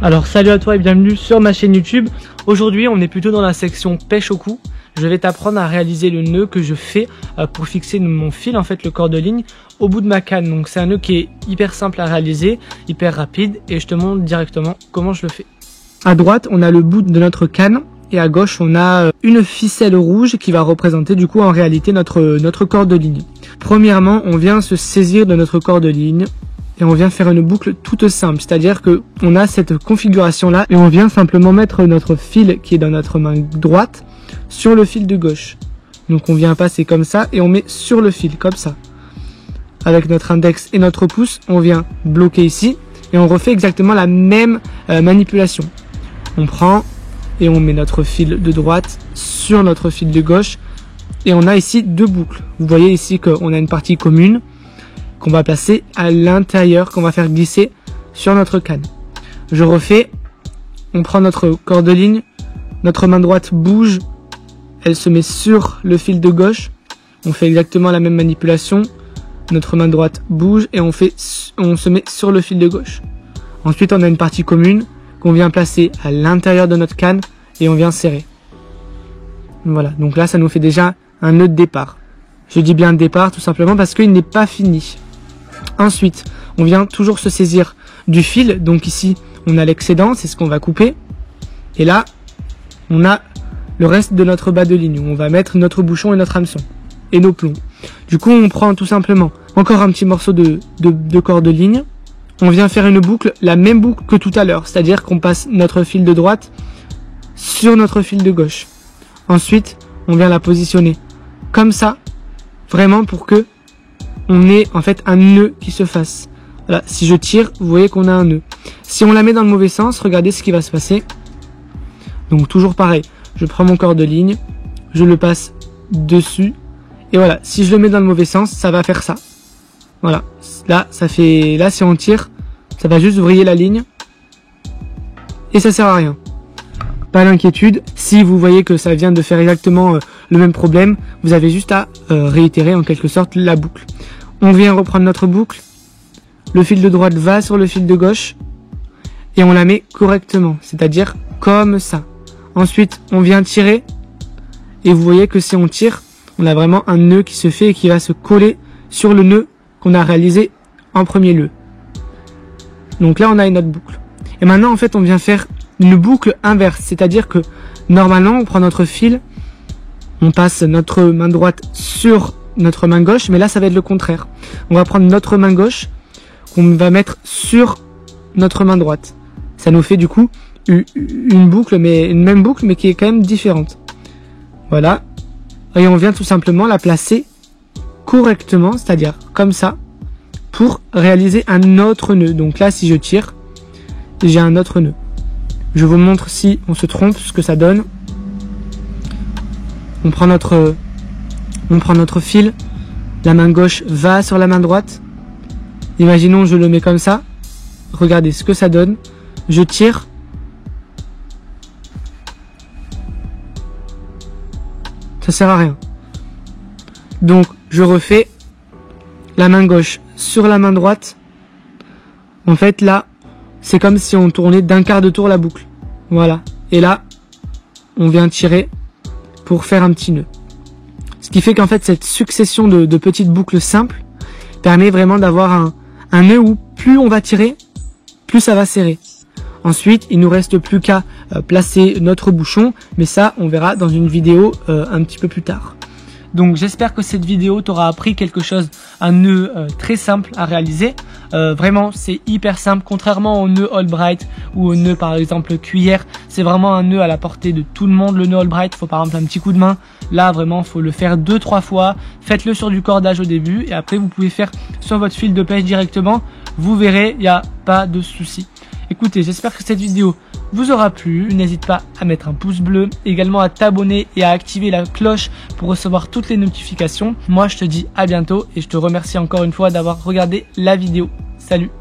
Alors salut à toi et bienvenue sur ma chaîne YouTube. Aujourd'hui on est plutôt dans la section pêche au cou. Je vais t'apprendre à réaliser le nœud que je fais pour fixer mon fil, en fait le corps de ligne, au bout de ma canne. Donc c'est un nœud qui est hyper simple à réaliser, hyper rapide et je te montre directement comment je le fais. À droite on a le bout de notre canne et à gauche on a une ficelle rouge qui va représenter du coup en réalité notre corps de ligne. Premièrement on vient se saisir de notre corps de ligne. Et on vient faire une boucle toute simple, c'est-à-dire que on a cette configuration là et on vient simplement mettre notre fil qui est dans notre main droite sur le fil de gauche. Donc on vient passer comme ça et on met sur le fil comme ça. Avec notre index et notre pouce, on vient bloquer ici et on refait exactement la même manipulation. On prend et on met notre fil de droite sur notre fil de gauche et on a ici deux boucles. Vous voyez ici qu'on a une partie commune qu'on va placer à l'intérieur, qu'on va faire glisser sur notre canne. Je refais, on prend notre corps de ligne, notre main droite bouge, elle se met sur le fil de gauche, on fait exactement la même manipulation, notre main droite bouge et on se met sur le fil de gauche. Ensuite on a une partie commune qu'on vient placer à l'intérieur de notre canne et on vient serrer. Voilà, donc là ça nous fait déjà un nœud de départ. Je dis bien départ tout simplement parce qu'il n'est pas fini. Ensuite, on vient toujours se saisir du fil. Donc ici, on a l'excédent, c'est ce qu'on va couper. Et là, on a le reste de notre bas de ligne où on va mettre notre bouchon et notre hameçon et nos plombs. Du coup, on prend tout simplement encore un petit morceau de corps de ligne. On vient faire une boucle, la même boucle que tout à l'heure, c'est-à-dire qu'on passe notre fil de droite sur notre fil de gauche. Ensuite, on vient la positionner comme ça, vraiment pour que on ait en fait un nœud qui se fasse. Voilà, si je tire, vous voyez qu'on a un nœud. Si on la met dans le mauvais sens, regardez ce qui va se passer. Donc toujours pareil, je prends mon corps de ligne, je le passe dessus, et voilà, si je le mets dans le mauvais sens, ça va faire ça. Voilà, là, si on tire, ça va juste vriller la ligne, et ça sert à rien. Pas d'inquiétude, si vous voyez que ça vient de faire exactement le même problème, vous avez juste à réitérer en quelque sorte la boucle. On vient reprendre notre boucle, le fil de droite va sur le fil de gauche et on la met correctement, c'est-à-dire comme ça. Ensuite, on vient tirer et vous voyez que si on tire, on a vraiment un nœud qui se fait et qui va se coller sur le nœud qu'on a réalisé en premier lieu. Donc là, on a une autre boucle. Et maintenant, en fait, on vient faire une boucle inverse, c'est-à-dire que normalement, on prend notre fil, on passe notre main droite sur notre main gauche, mais là ça va être le contraire. On va prendre notre main gauche qu'on va mettre sur notre main droite. Ça nous fait du coup une boucle, mais une même boucle, mais qui est quand même différente. Voilà. Et on vient tout simplement la placer correctement, c'est-à-dire comme ça, pour réaliser un autre nœud. Donc là, si je tire, j'ai un autre nœud. Je vous montre si on se trompe, ce que ça donne. On prend notre fil, la main gauche va sur la main droite. Imaginons je le mets comme ça. Regardez ce que ça donne. Je tire. Ça sert à rien. Donc je refais la main gauche sur la main droite. En fait là, c'est comme si on tournait d'un quart de tour la boucle. Voilà. Et là, on vient tirer pour faire un petit nœud. Ce qui fait qu'en fait cette succession de petites boucles simples permet vraiment d'avoir un nœud où plus on va tirer, plus ça va serrer. Ensuite, il nous reste plus qu'à placer notre bouchon, mais ça on verra dans une vidéo un petit peu plus tard. Donc j'espère que cette vidéo t'aura appris quelque chose, un nœud très simple à réaliser. Vraiment c'est hyper simple, contrairement au nœud Albright ou au nœud par exemple cuillère. C'est vraiment un nœud à la portée de tout le monde. Le nœud Albright, faut par exemple un petit coup de main. Là vraiment faut le faire 2-3 fois. Faites-le sur du cordage au début et après vous pouvez faire sur votre fil de pêche directement. Vous verrez, il n'y a pas de souci. Écoutez, j'espère que cette vidéo vous aura plu. N'hésite pas à mettre un pouce bleu, également à t'abonner et à activer la cloche pour recevoir toutes les notifications. Moi je te dis à bientôt et je te remercie encore une fois d'avoir regardé la vidéo. Salut!